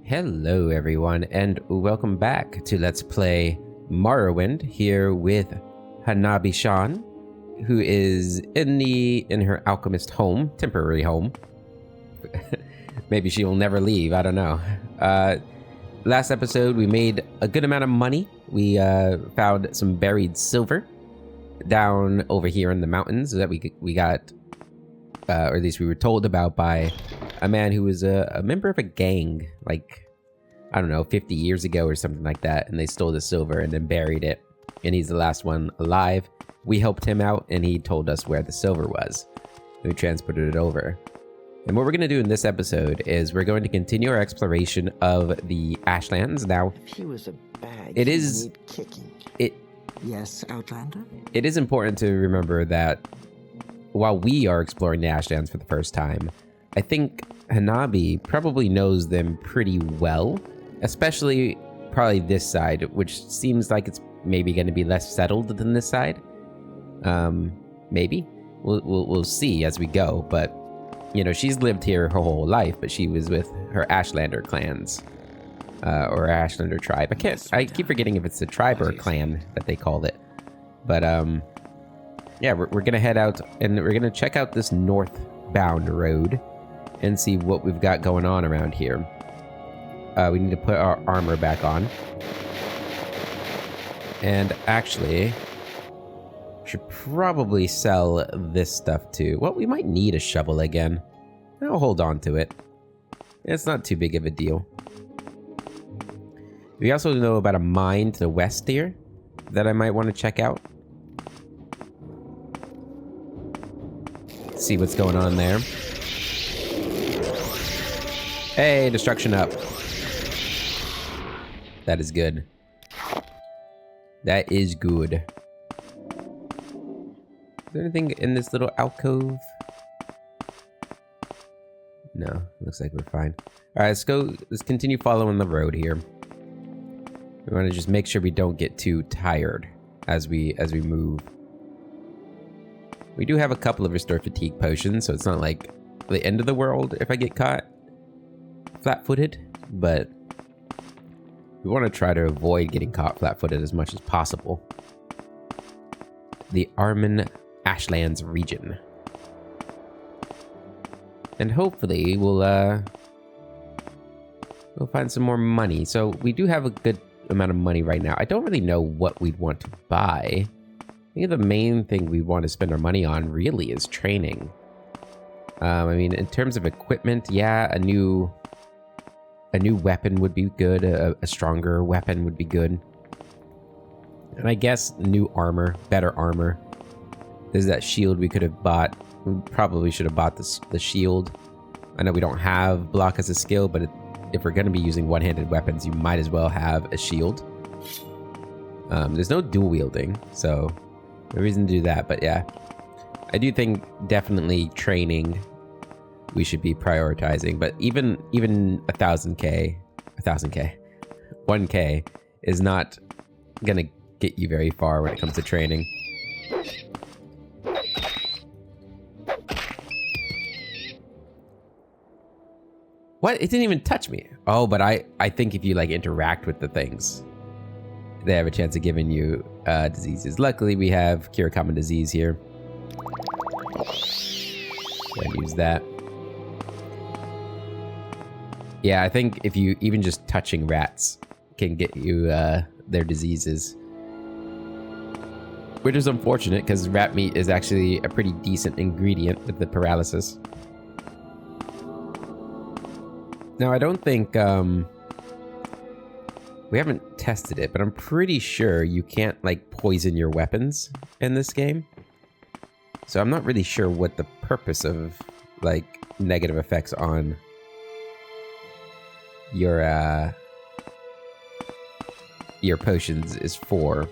Hello everyone, and welcome back to Let's Play Morrowind here with Hanabi-san, who is in her alchemist home, temporary home. Maybe she will never leave, I don't know. Last episode we made a good amount of money. We found some buried silver down over here in the mountains that we got, or at least we were told about by a man who was a member of a gang, like, I don't know, 50 years ago or something like that, and they stole the silver and then buried it, and he's the last one alive. We helped him out, and he told us where the silver was. We transported it over. And what we're going to do in this episode is we're going to continue our exploration of the Ashlands. Now, if he was a bag, it is kicking. Yes, Outlander? It is important to remember that while we are exploring the Ashlands for the first time, I think Hanabi probably knows them pretty well, especially probably this side, which seems like it's maybe going to be less settled than this side. Maybe we'll see as we go. But you know, she's lived here her whole life, but she was with her Ashlander clans, or Ashlander tribe. I keep forgetting if it's a tribe or a clan that they called it. But yeah, we're gonna head out and we're gonna check out this northbound road and see what we've got going on around here. We need to put our armor back on. And actually, should probably sell this stuff too. Well, we might need a shovel again. I'll hold on to it. It's not too big of a deal. We also know about a mine to the west here that I might want to check out. See what's going on there. Hey, destruction up. That is good. That is good. Is there anything in this little alcove? No, looks like we're fine. All right, let's continue following the road here. We want to just make sure we don't get too tired as we move. We do have a couple of restore fatigue potions, so it's not like the end of the world if I get caught flat-footed, but we want to try to avoid getting caught flat-footed as much as possible. The Armen Ashlands region. And hopefully we'll find some more money. So we do have a good amount of money right now. I don't really know what we'd want to buy. I think the main thing we want to spend our money on really is training. I mean, in terms of equipment, yeah, a new weapon would be good. A stronger weapon would be good. And I guess new armor, better armor. There's that shield we could have bought. We probably should have bought the shield. I know we don't have block as a skill, but if we're going to be using one-handed weapons, you might as well have a shield. There's no dual wielding, so no reason to do that. But yeah, I do think definitely training we should be prioritizing. But even 1,000k, 1k is not gonna get you very far when it comes to training. What? It didn't even touch me. Oh, but I think if you like interact with the things, they have a chance of giving you diseases. Luckily, we have cure common disease here. And use that. Yeah, I think if you even just touching rats can get you their diseases. Which is unfortunate because rat meat is actually a pretty decent ingredient with the paralysis. Now, I don't think, we haven't tested it, but I'm pretty sure you can't, like, poison your weapons in this game. So I'm not really sure what the purpose of, like, negative effects on your potions is for.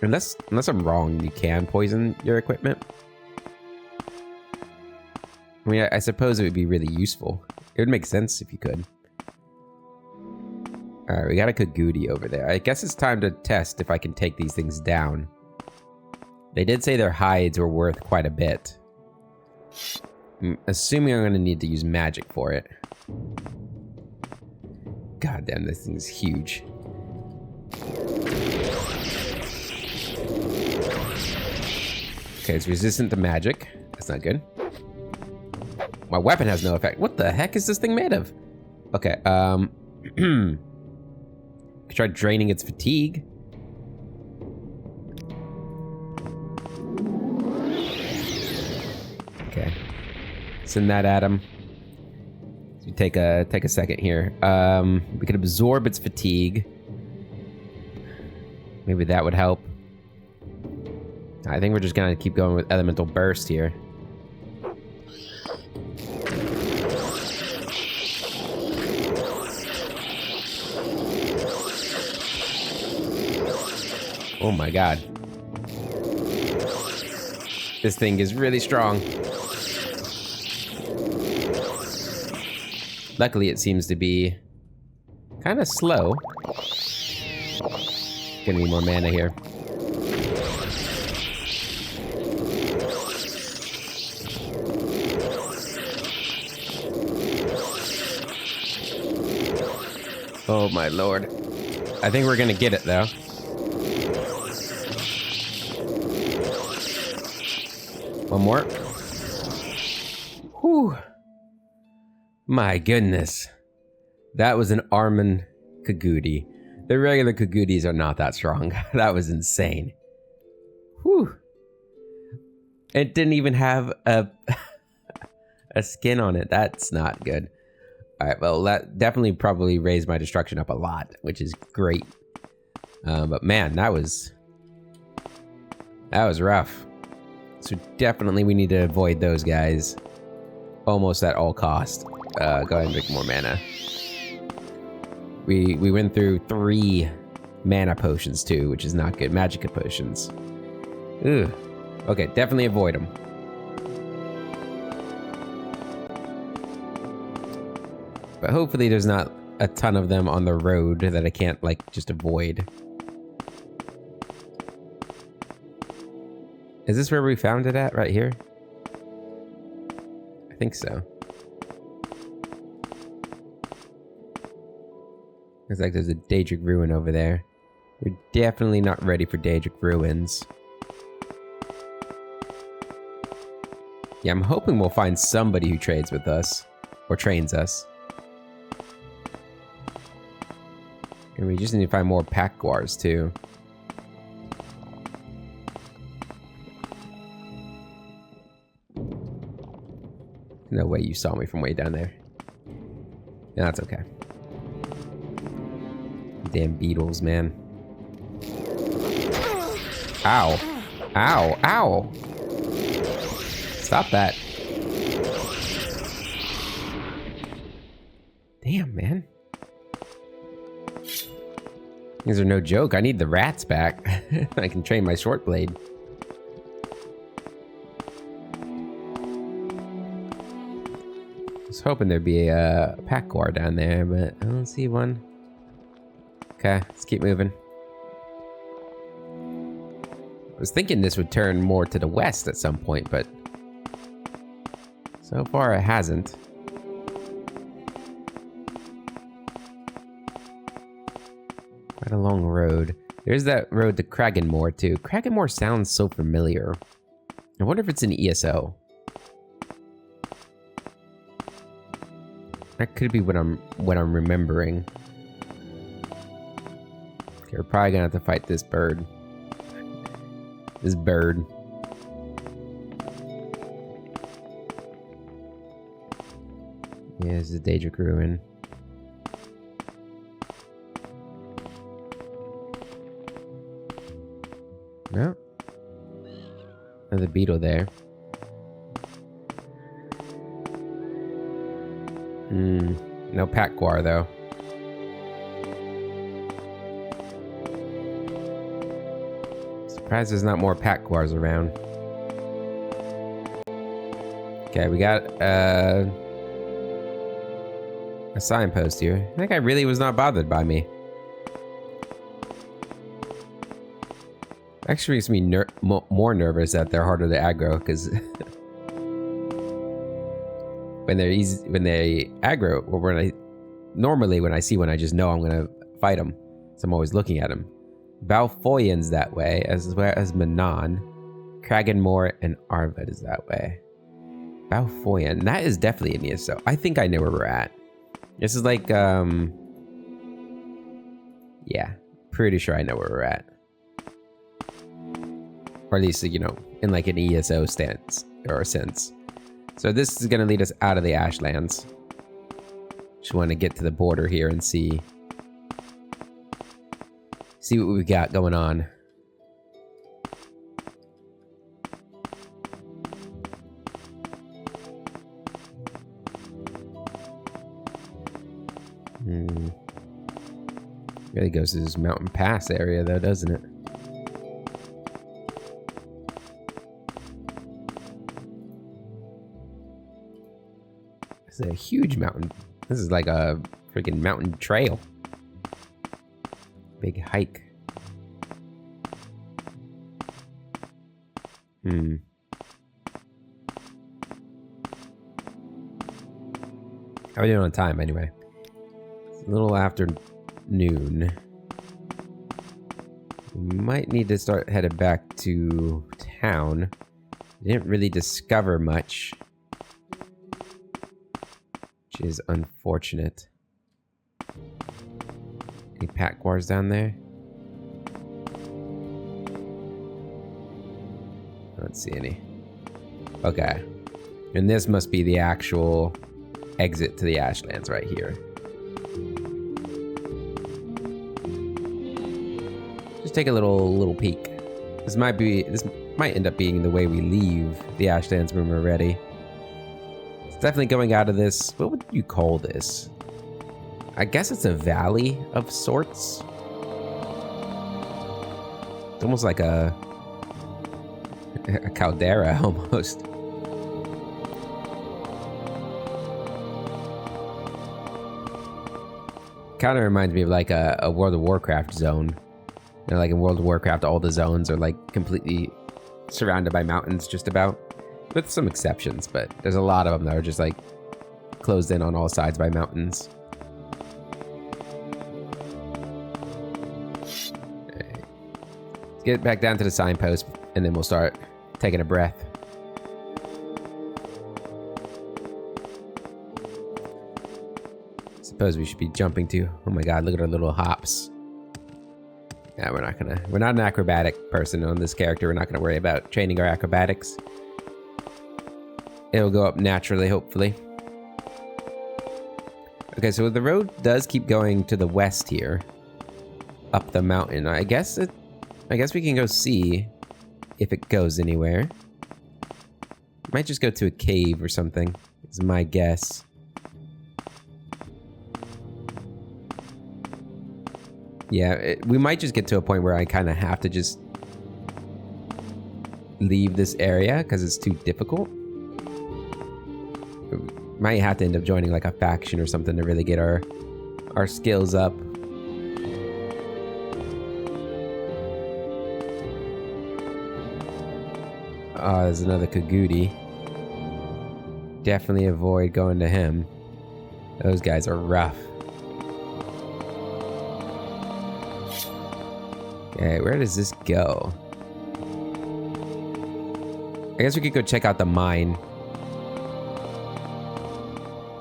Unless I'm wrong, you can poison your equipment. I mean, I suppose it would be really useful. It would make sense if you could. Alright, we got a Kagudi over there. I guess it's time to test if I can take these things down. They did say their hides were worth quite a bit. I'm assuming I'm going to need to use magic for it. God damn, this thing's huge. Okay, it's resistant to magic. That's not good. My weapon has no effect. What the heck is this thing made of? Okay, try draining its fatigue. Okay. Send that at him. So take a second here. We could absorb its fatigue. Maybe that would help. I think we're just gonna keep going with elemental burst here. Oh my god. This thing is really strong. Luckily, it seems to be kind of slow. Gonna need more mana here. Oh my lord. I think we're gonna get it though. One more. Whew. My goodness. That was an Armin Kagudi. The regular Kagudis are not that strong. That was insane. Whew. It didn't even have a skin on it. That's not good. Alright, well, that definitely probably raised my destruction up a lot, which is great. But man, that was rough. So definitely we need to avoid those guys. Almost at all cost. Go ahead and drink more mana. We went through 3 mana potions too, which is not good. Magicka potions. Ugh. Okay, definitely avoid them. But hopefully there's not a ton of them on the road that I can't, like, just avoid. Is this where we found it at? Right here? I think so. Looks like there's a Daedric Ruin over there. We're definitely not ready for Daedric Ruins. Yeah, I'm hoping we'll find somebody who trades with us. Or trains us. And we just need to find more Pakguars too. No way you saw me from way down there. No, that's okay. Damn beetles, man. Ow. Ow. Ow. Stop that. Damn, man. These are no joke. I need the rats back. I can train my short blade. I was hoping there'd be a Pakguar down there, but I don't see one. Okay, let's keep moving. I was thinking this would turn more to the west at some point, but so far it hasn't. Quite a long road. There's that road to Kraganmore too. Kraganmore sounds so familiar. I wonder if it's an ESO. That could be what I'm remembering. Okay, we're probably gonna have to fight this bird. This bird. Yeah, this is a Daedric Ruin. No. Another beetle there. No Pakguar though. Surprised there's not more Pakguars around. Okay, we got a signpost here. That guy really was not bothered by me. Actually makes me more nervous that they're harder to aggro, because when they aggro, or when normally when I see one, I just know I'm gonna fight him. So I'm always looking at him. Balfoyan's that way, as well as Manon. Kraganmore and Arvad is that way. Balfoyan, that is definitely in ESO. I think I know where we're at. This is like, yeah, pretty sure I know where we're at. Or at least, you know, in like an ESO stance or sense. So this is gonna lead us out of the Ashlands. Just want to get to the border here and see what we got going on. Really goes to this mountain pass area though, doesn't it? It's a huge mountain. This is like a freaking mountain trail. Big hike. How are we doing on time anyway? It's a little after noon. We might need to start headed back to town. Didn't really discover much, which is unfortunate. Any pack wars down there? I don't see any. Okay. And this must be the actual exit to the Ashlands right here. Just take a little peek. This might end up being the way we leave the Ashlands when we're ready. It's definitely going out of this. What would you call this? I guess it's a valley of sorts. It's almost like a caldera almost. Kind of reminds me of like a World of Warcraft zone. You know, like in World of Warcraft, all the zones are like completely surrounded by mountains, just about, with some exceptions. But there's a lot of them that are just like closed in on all sides by mountains. Right. Let's get back down to the signpost, and then we'll start taking a breath. Suppose we should be jumping to. Oh my god, look at our little hops. Yeah, we're not an acrobatic person on this character. We're not gonna worry about training our acrobatics. It'll go up naturally, hopefully. Okay, so the road does keep going to the west here. Up the mountain. I guess we can go see if it goes anywhere. Might just go to a cave or something, is my guess. Yeah, we might just get to a point where I kind of have to just leave this area because it's too difficult. Might have to end up joining like a faction or something to really get our skills up. Oh, there's another Kagudi. Definitely avoid going to him. Those guys are rough. Okay, where does this go? I guess we could go check out the mine.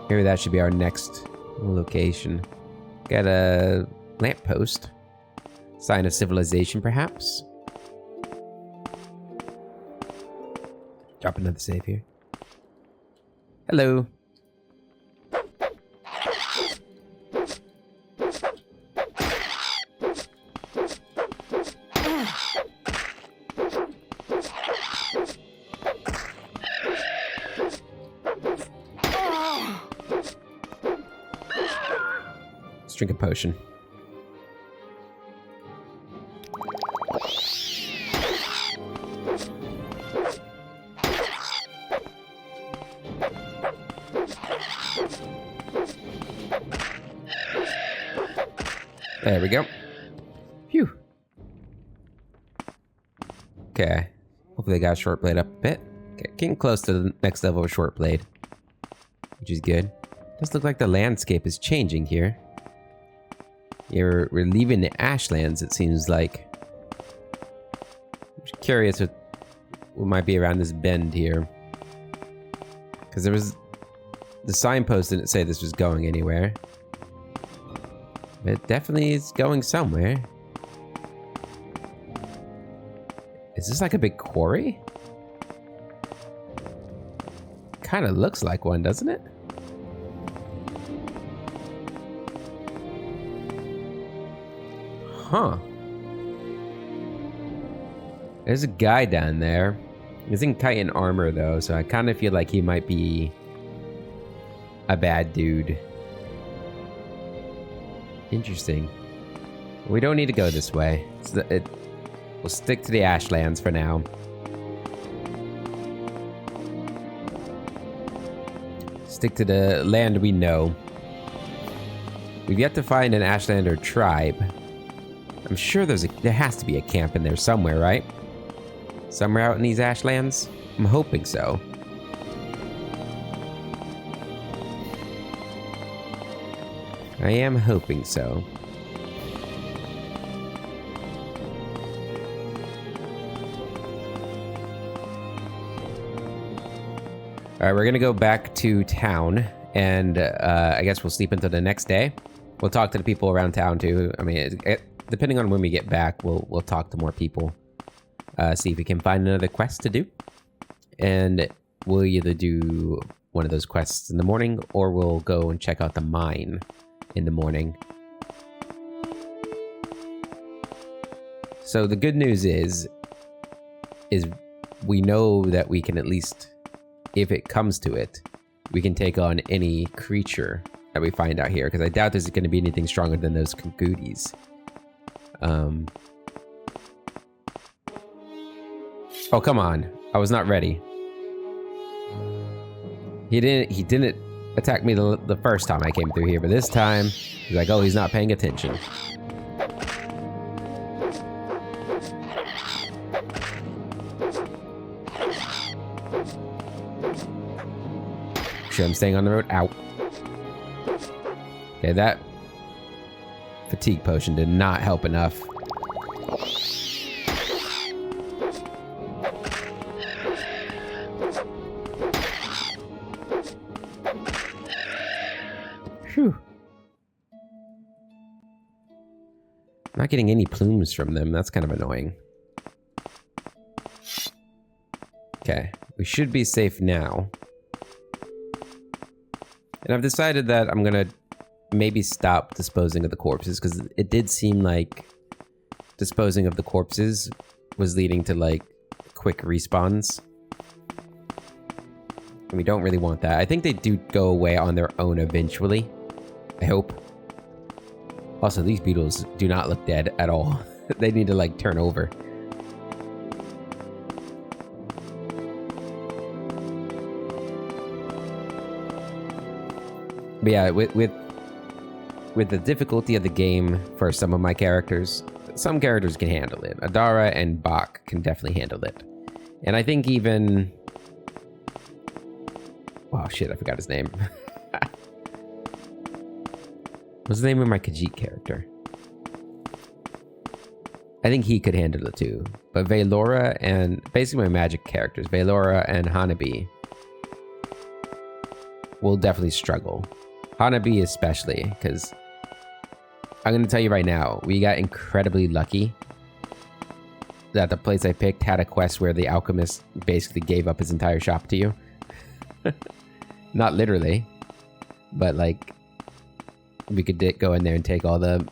Maybe that should be our next location. Got a lamppost. Sign of civilization, perhaps? Drop another save here. Hello. Let's drink a potion. There we go. Phew. Okay. Hopefully they got short blade up a bit. Okay, getting close to the next level of short blade, which is good. Does look like the landscape is changing here. We're leaving the Ashlands, it seems like. I'm just curious what might be around this bend here. Because there was... The signpost didn't say this was going anywhere. But it definitely is going somewhere. Is this like a big quarry? Kind of looks like one, doesn't it? Huh. There's a guy down there. He's in chitin armor though, so I kind of feel like he might be a bad dude. Interesting. We don't need to go this way. We'll stick to the Ashlands for now. Stick to the land we know. We've yet to find an Ashlander tribe. I'm sure there has to be a camp in there somewhere, right? Somewhere out in these Ashlands? I'm hoping so. I am hoping so. Alright, we're gonna go back to town, and I guess we'll sleep until the next day. We'll talk to the people around town too. I mean, depending on when we get back, we'll talk to more people. See if we can find another quest to do. And we'll either do one of those quests in the morning, or we'll go and check out the mine in the morning. So the good news is we know that we can at least, if it comes to it, we can take on any creature that we find out here, because I doubt there's going to be anything stronger than those Kagooties. Oh, come on. I was not ready. He didn't attack me the first time I came through here, but this time, he's like, oh, he's not paying attention. Sure, I'm staying on the road. Ow. Okay, that fatigue potion did not help enough. Phew. Not getting any plumes from them. That's kind of annoying. Okay, we should be safe now. And I've decided that I'm gonna maybe stop disposing of the corpses, because it did seem like disposing of the corpses was leading to like quick respawns. And we don't really want that. I think they do go away on their own eventually. I hope. Also, these beetles do not look dead at all. They need to like turn over. But yeah, with the difficulty of the game for some of my characters, some characters can handle it. Adara and Bach can definitely handle it. And I think even... Oh shit, I forgot his name. What's the name of my Khajiit character? I think he could handle it too. But Velora and... Basically my magic characters, Velora and Hanabi, will definitely struggle. Hanabi especially, because I'm going to tell you right now, we got incredibly lucky that the place I picked had a quest where the alchemist basically gave up his entire shop to you. Not literally, but like we could go in there and take all the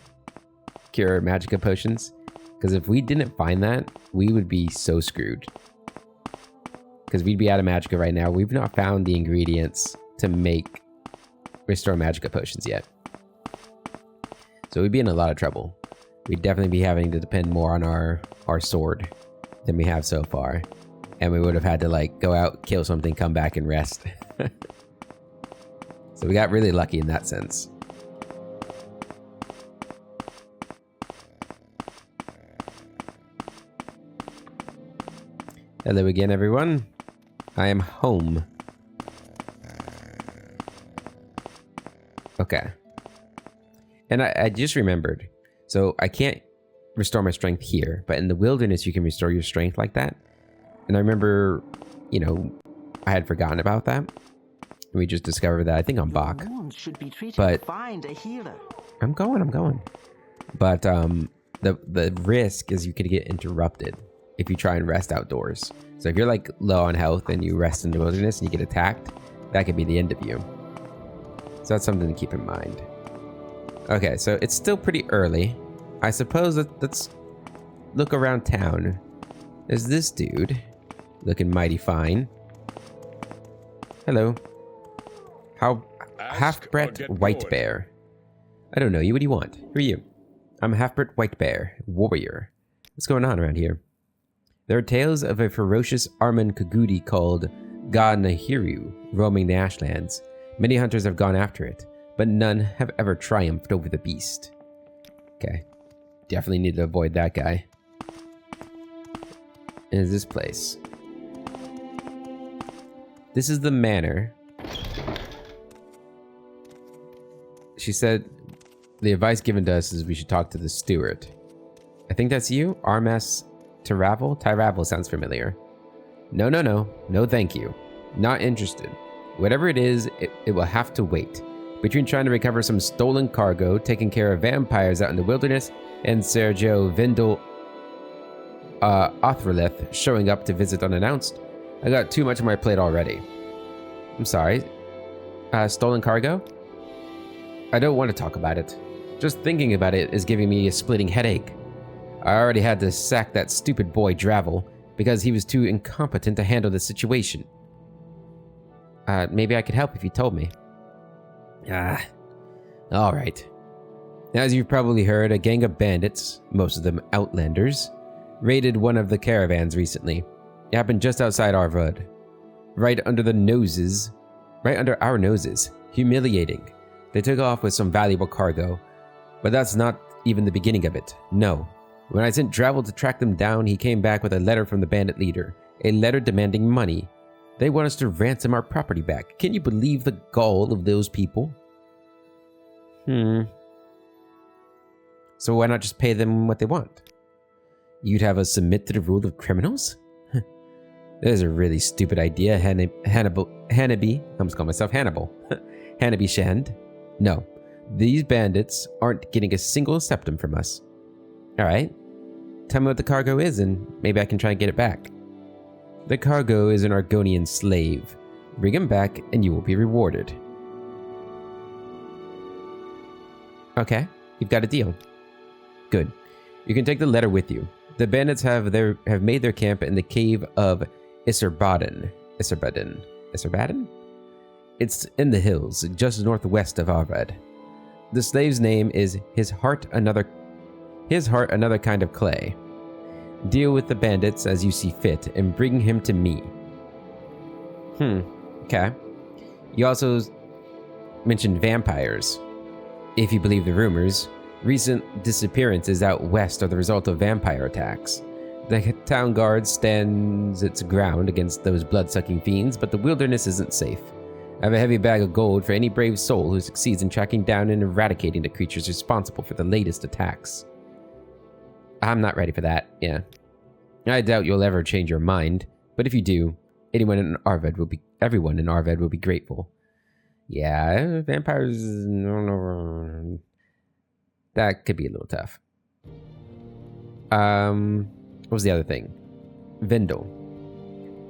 cure magicka potions. Because if we didn't find that, we would be so screwed. Because we'd be out of magicka right now. We've not found the ingredients to make restore magicka potions yet. So we'd be in a lot of trouble. We'd definitely be having to depend more on our sword than we have so far. And we would have had to like go out, kill something, come back and rest. So we got really lucky in that sense. Hello again, everyone. I am home. Okay. And I just remembered. So I can't restore my strength here, but in the wilderness you can restore your strength like that. And I remember, you know, I had forgotten about that. We just discovered that, I think, on Bach. Should be treated. But Find a healer. I'm going. But the risk is you could get interrupted if you try and rest outdoors. So if you're like low on health and you rest in the wilderness and you get attacked, that could be the end of you. So that's something to keep in mind. Okay, so it's still pretty early. I suppose let's look around town. There's this dude looking mighty fine. Hello. Half-bred white bear. I don't know you. What do you want? Who are you? I'm a half-bred white bear, warrior. What's going on around here? There are tales of a ferocious Arman Kagudi called Ga Nahiru roaming the Ashlands. Many hunters have gone after it, but none have ever triumphed over the beast. Okay. Definitely need to avoid that guy. And is this place? This is the manor. She said the advice given to us is we should talk to the steward. I think that's you? Armas Tyravel? Tyravel sounds familiar. No, thank you. Not interested. Whatever it is, it will have to wait. Between trying to recover some stolen cargo, taking care of vampires out in the wilderness, and Sergio Vendel Othreleth showing up to visit unannounced, I got too much on my plate already. I'm sorry. Stolen cargo? I don't want to talk about it. Just thinking about it is giving me a splitting headache. I already had to sack that stupid boy Dravel because he was too incompetent to handle the situation. Maybe I could help if you told me. Alright. As you've probably heard, a gang of bandits, most of them outlanders, raided one of the caravans recently. It happened just outside Arvud. Right under our noses. Humiliating. They took off with some valuable cargo, but that's not even the beginning of it. No. When I sent Dravel to track them down, he came back with a letter from the bandit leader. A letter demanding money. They want us to ransom our property back. Can you believe the gall of those people? So why not just pay them what they want? You'd have us submit to the rule of criminals? That is a really stupid idea, Hannibal. I almost call myself Hannibal. Hannaby Shand. No, these bandits aren't getting a single septum from us. Alright, tell me what the cargo is and maybe I can try and get it back. The cargo is an Argonian slave. Bring him back and you will be rewarded. Okay, you've got a deal. Good. You can take the letter with you. The bandits have made their camp in the cave of Isserbaden. It's in the hills, just northwest of Arvad. The slave's name is His Heart Another Kind of Clay. Deal with the bandits as you see fit and bring him to me. Okay. You also mentioned vampires. If you believe the rumors, recent disappearances out west are the result of vampire attacks. The town guard stands its ground against those blood-sucking fiends, but the wilderness isn't safe. I have a heavy bag of gold for any brave soul who succeeds in tracking down and eradicating the creatures responsible for the latest attacks. I'm not ready for that, yeah. I doubt you'll ever change your mind, but if you do, everyone in Arved will be grateful. Yeah, vampires... That could be a little tough. What was the other thing? Vendel.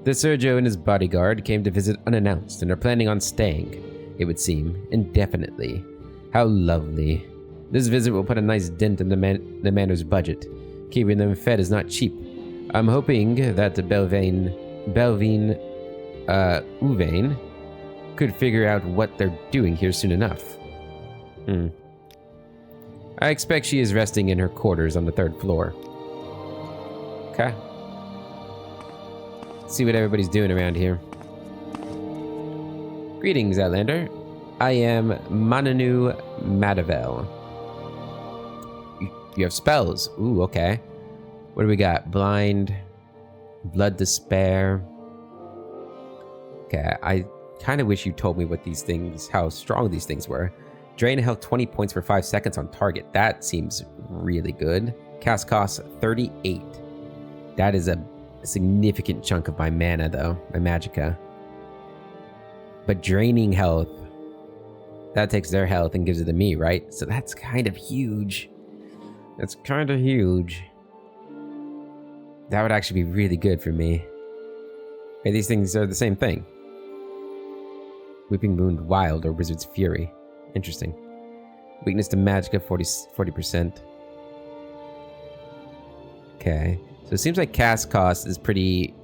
The Sergio and his bodyguard came to visit unannounced and are planning on staying, it would seem, indefinitely. How lovely. This visit will put a nice dent in the manor's budget. Keeping them fed is not cheap. I'm hoping that Belvane Uvain could figure out what they're doing here soon enough. I expect she is resting in her quarters on the 3rd floor. Okay. Let's see what everybody's doing around here. Greetings, Outlander. I am Mananu Madavel. You have spells. Ooh, okay. What do we got? Blind, Blood Despair. Okay, I kind of wish you told me what these things, how strong these things were. Drain health 20 points for 5 seconds on target. That seems really good. Cast cost 38. That is a significant chunk of my mana, though. My magicka. But draining health, that takes their health and gives it to me, right? So that's kind of huge. That's kind of huge. That would actually be really good for me. Hey, these things are the same thing. Weeping Wound Wild or Wizard's Fury. Interesting. Weakness to Magicka 40%. Okay. So it seems like cast cost is pretty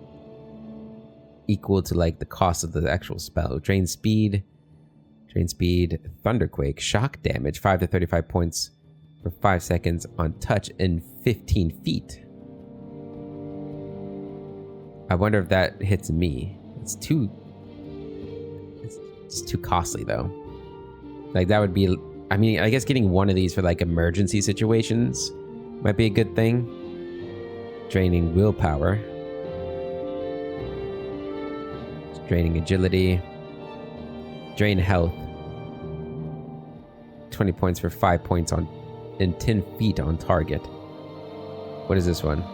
equal to like the cost of the actual spell. Drain speed, Thunderquake, shock damage, 5 to 35 points for 5 seconds on touch and 15 feet. I wonder if that hits me. It's just too costly though. Like that would be, I mean, I guess getting one of these for like emergency situations might be a good thing. Draining willpower. Draining agility. Drain health. 20 points for 5 points on and 10 feet on target. What is this one?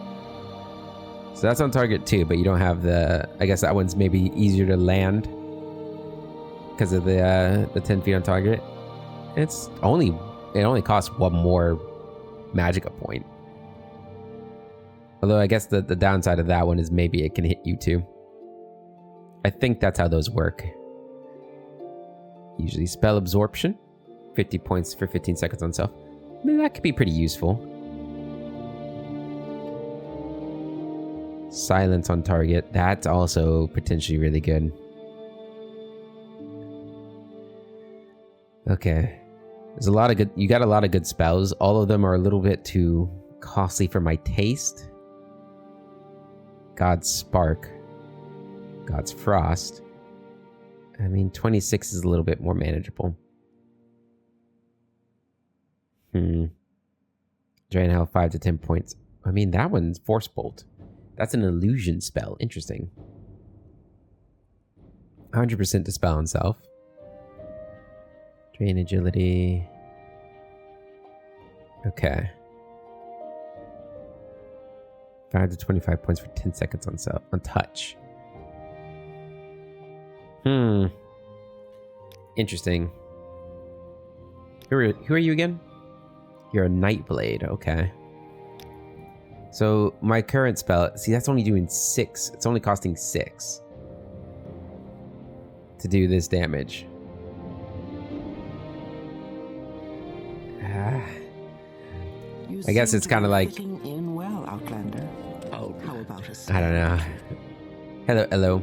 So that's on target too, but you don't have the, I guess that one's maybe easier to land because of the 10 feet on target. It only costs one more magicka point. Although I guess the downside of that one is maybe it can hit you too. I think that's how those work. Usually spell absorption, 50 points for 15 seconds on self. I mean, that could be pretty useful. Silence on target, that's also potentially really good. Okay. There's a lot of good, you got a lot of good spells. All of them are a little bit too costly for my taste. God's Spark. God's Frost. I mean, 26 is a little bit more manageable. Drain health 5 to 10 points. I mean, that one's Force Bolt. That's an illusion spell. Interesting. 100% dispel on self. Drain agility. Okay. 5 to 25 points for 10 seconds on self on touch. Interesting. Who are you again? You're a Nightblade. Okay. So my current spell, see, that's only doing 6. It's only costing 6 to do this damage. I guess it's kind of like, in well, Outlander. Oh, how about a I don't know. Hello.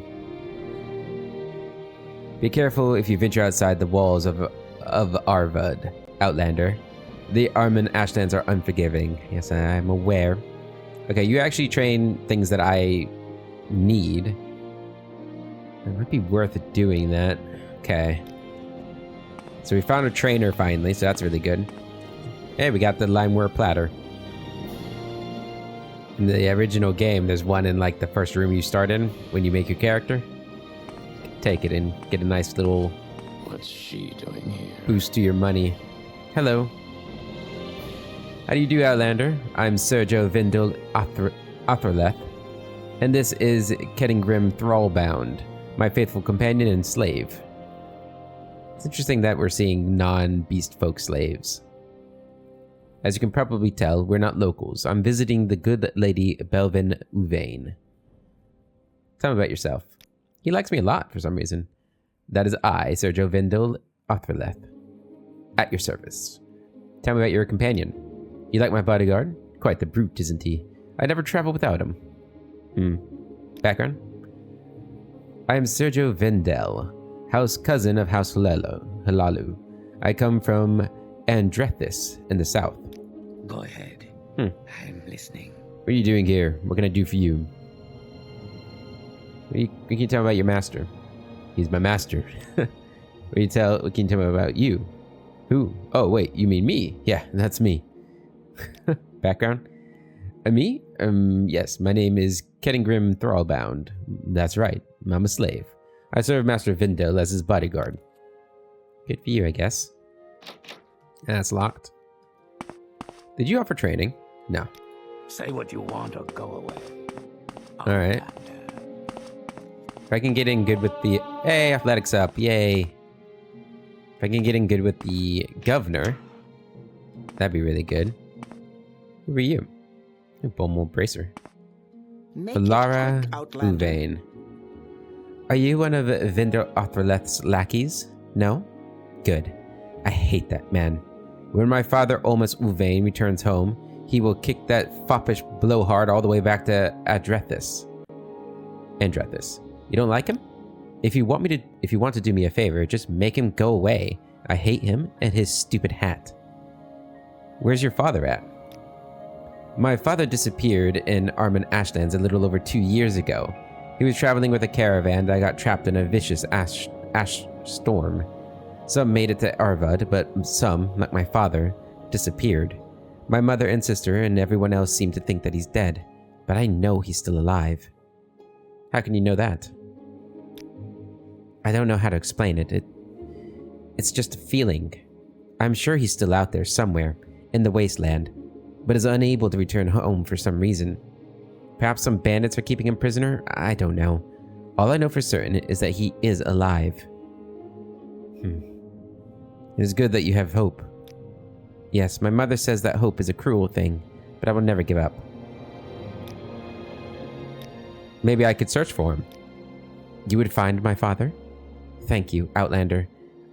Be careful if you venture outside the walls of Arvad, Outlander. The Armen Ashlands are unforgiving. Yes, I'm aware. Okay, you actually train things that I need. It might be worth doing that. Okay. So we found a trainer finally, so that's really good. Hey, we got the limeware platter. In the original game, there's one in like the first room you start in when you make your character. Take it and get a nice little What's she doing here? boost to your money. Hello. How do you do, Outlander? I'm Sergio Vendel Othreleth, and this is Kettingrim Thrallbound, my faithful companion and slave. It's interesting that we're seeing non-beast folk slaves. As you can probably tell, we're not locals. I'm visiting the good lady Belvin Uvain. Tell me about yourself. He likes me a lot for some reason. That is I, Sergio Vendel Othreleth. At your service. Tell me about your companion. You like my bodyguard? Quite the brute, isn't he? I never travel without him. Background? I am Sergio Vendel, house cousin of House Halalu. I come from Andrethis in the south. Go ahead. I'm listening. What are you doing here? What can I do for you? What can you tell me about your master? He's my master. What can you tell me about you? Who? Oh, wait, you mean me? Yeah, that's me. Background? Me? Yes, my name is Kettingrim Thrallbound. That's right, I'm a slave. I serve Master Vendel as his bodyguard. Good for you, I guess. That's locked. Did you offer training? No. Say what you want or go away. All right. If I can get in good with the... Hey, athletics up. Yay. If I can get in good with the governor, that'd be really good. Who are you? Beaumont Bracer. Valara Uvain. Are you one of Vendel Othreleth's lackeys? No? Good. I hate that man. When my father Olmus Uvain returns home, he will kick that foppish blowhard all the way back to Andrethis. You don't like him? If you want to do me a favor, just make him go away. I hate him and his stupid hat. Where's your father at? My father disappeared in Armen Ashlands a little over 2 years ago. He was traveling with a caravan that got trapped in a vicious ash storm. Some made it to Arvad, but some, like my father, disappeared. My mother and sister and everyone else seem to think that he's dead, but I know he's still alive. How can you know that? I don't know how to explain it. It's just a feeling. I'm sure he's still out there somewhere, in the wasteland, but is unable to return home for some reason. Perhaps some bandits are keeping him prisoner? I don't know. All I know for certain is that he is alive. It is good that you have hope. Yes, my mother says that hope is a cruel thing, but I will never give up. Maybe I could search for him. You would find my father? Thank you, Outlander.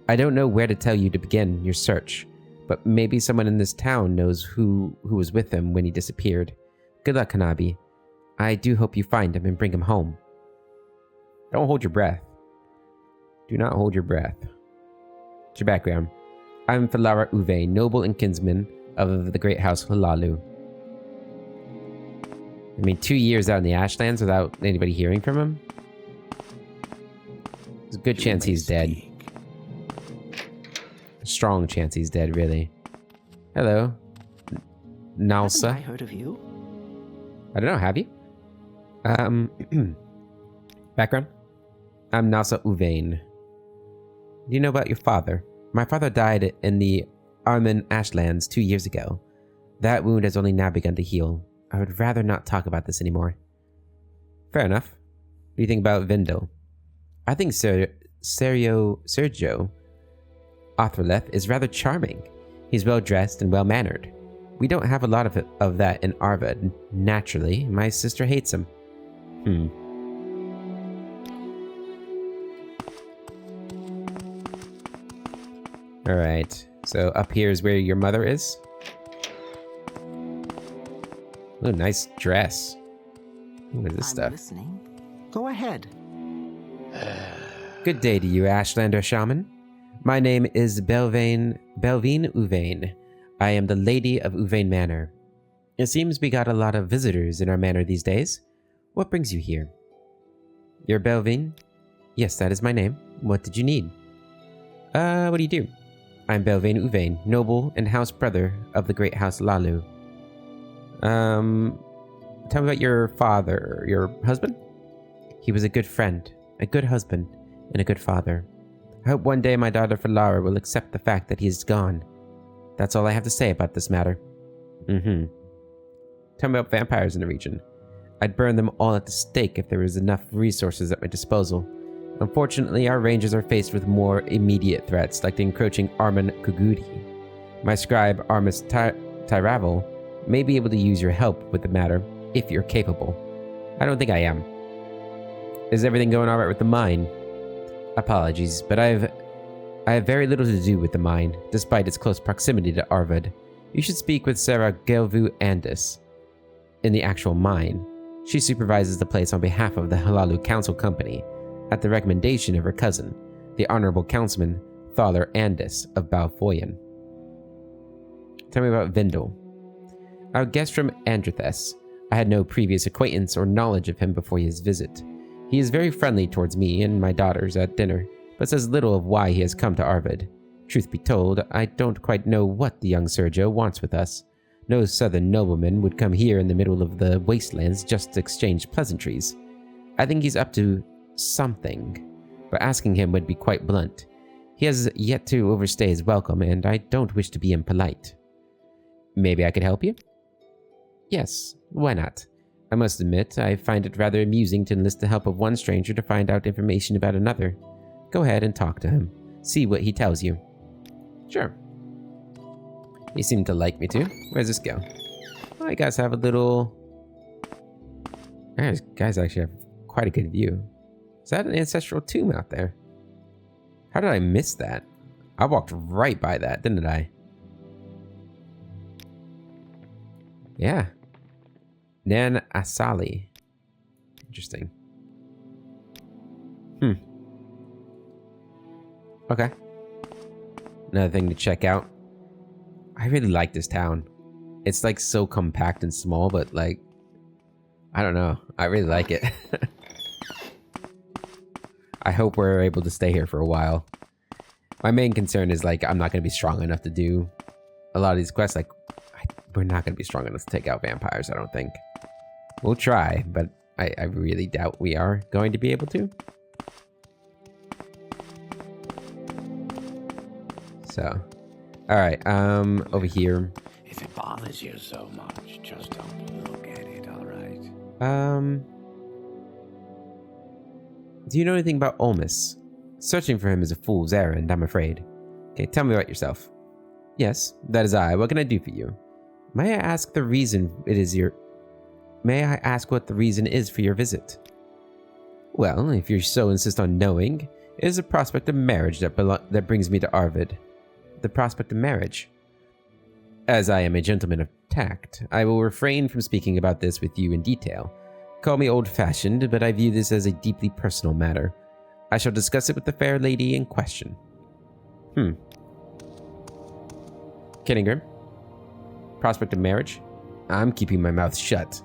I don't know where to tell you to begin your search, but maybe someone in this town knows who was with him when he disappeared. Good luck, Hanabi. I do hope you find him and bring him home. Don't hold your breath. Do not hold your breath. What's your background? I'm Valara Uvain, noble and kinsman of the great house Hlaalu. I mean, 2 years out in the Ashlands without anybody hearing from him? There's a good chance he's dead. A strong chance he's dead, really. Hello. Nalsa. Haven't I heard of you? I don't know, have you? Background? I'm Nalsa Uvain. Do you know about your father? My father died in the Armen Ashlands 2 years ago. That wound has only now begun to heal. I would rather not talk about this anymore. Fair enough. What do you think about Vendel? I think Sergio Othreleth is rather charming. He's well-dressed and well-mannered. We don't have a lot of that in Arvad. Naturally, my sister hates him. Alright, so up here is where your mother is? Oh, nice dress. What is this stuff? Listening. Go ahead. Good day to you, Ashlander Shaman. My name is Belvine Uvain. I am the Lady of Uvain Manor. It seems we got a lot of visitors in our manor these days. What brings you here? You're Belvine? Yes, that is my name. What did you need? What do you do? I'm Belvane Uvain, noble and house brother of the great house Hlaalu. Tell me about your father, your husband? He was a good friend, a good husband, and a good father. I hope one day my daughter Valara will accept the fact that he is gone. That's all I have to say about this matter. Tell me about vampires in the region. I'd burn them all at the stake if there was enough resources at my disposal. Unfortunately, our rangers are faced with more immediate threats, like the encroaching Armen Kugudi. My scribe, Armus Tyravel, may be able to use your help with the matter, if you're capable. I don't think I am. Is everything going alright with the mine? Apologies, but I have very little to do with the mine, despite its close proximity to Arvad. You should speak with Sarah Gelvu Andis in the actual mine. She supervises the place on behalf of the Hlaalu Council Company, at the recommendation of her cousin, the Honorable Councilman Thaler Andis of Balfoyan. Tell me about Vendel. Our guest from Andrethis. I had no previous acquaintance or knowledge of him before his visit. He is very friendly towards me and my daughters at dinner, but says little of why he has come to Arvad. Truth be told, I don't quite know what the young Sergio wants with us. No southern nobleman would come here in the middle of the wastelands just to exchange pleasantries. I think he's up to something, but asking him would be quite blunt. He has yet to overstay his welcome, and I don't wish to be impolite. Maybe I could help you? Yes, why not? I must admit, I find it rather amusing to enlist the help of one stranger to find out information about another. Go ahead and talk to him. See what he tells you. Sure. He seemed to like me too. Where's this go? Well, you guys have a little... You guys actually have quite a good view. Is that an ancestral tomb out there? How did I miss that? I walked right by that, didn't I? Yeah. Nan Asali. Interesting. Okay. Another thing to check out. I really like this town. It's like so compact and small, but like, I don't know. I really like it. I hope we're able to stay here for a while. My main concern is like, I'm not going to be strong enough to do a lot of these quests. Like, we're not going to be strong enough to take out vampires, I don't think. We'll try, but I really doubt we are going to be able to. So, all right, over here. If it bothers you so much, just don't look at it, all right? Do you know anything about Olmus? Searching for him is a fool's errand, I'm afraid. Okay, tell me about yourself. Yes, that is I. What can I do for you? May I ask the reason it is your... May I ask what the reason is for your visit? Well, if you so insist on knowing, it is the prospect of marriage that brings me to Arvid. The prospect of marriage. As I am a gentleman of tact, I will refrain from speaking about this with you in detail. Call me old-fashioned, but I view this as a deeply personal matter. I shall discuss it with the fair lady in question. Kenningham? Prospect of marriage? I'm keeping my mouth shut.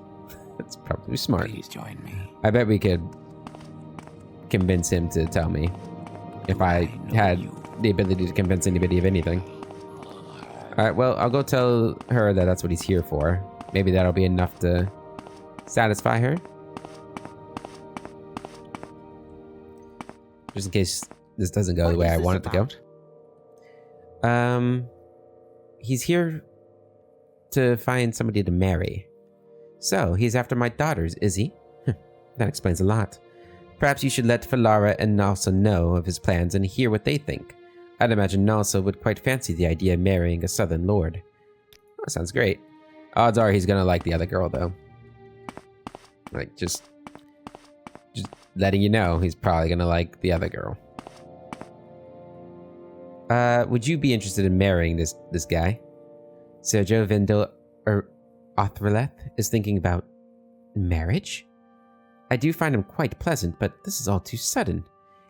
That's probably smart. Please join me. I bet we could convince him to tell me if I had the ability to convince anybody of anything. Alright, well, I'll go tell her that that's what he's here for. Maybe that'll be enough to satisfy her. Just in case this doesn't go the way I want it to go. He's here to find somebody to marry. So, he's after my daughters, is he? That explains a lot. Perhaps you should let Falara and Nalsa know of his plans and hear what they think. I'd imagine Nalsa would quite fancy the idea of marrying a southern lord. That sounds great. Odds are he's gonna like the other girl, though. Like, just letting you know, he's probably gonna like the other girl. Would you be interested in marrying this guy? Sergio Vendel or Othreleth is thinking about marriage? I do find him quite pleasant, but this is all too sudden.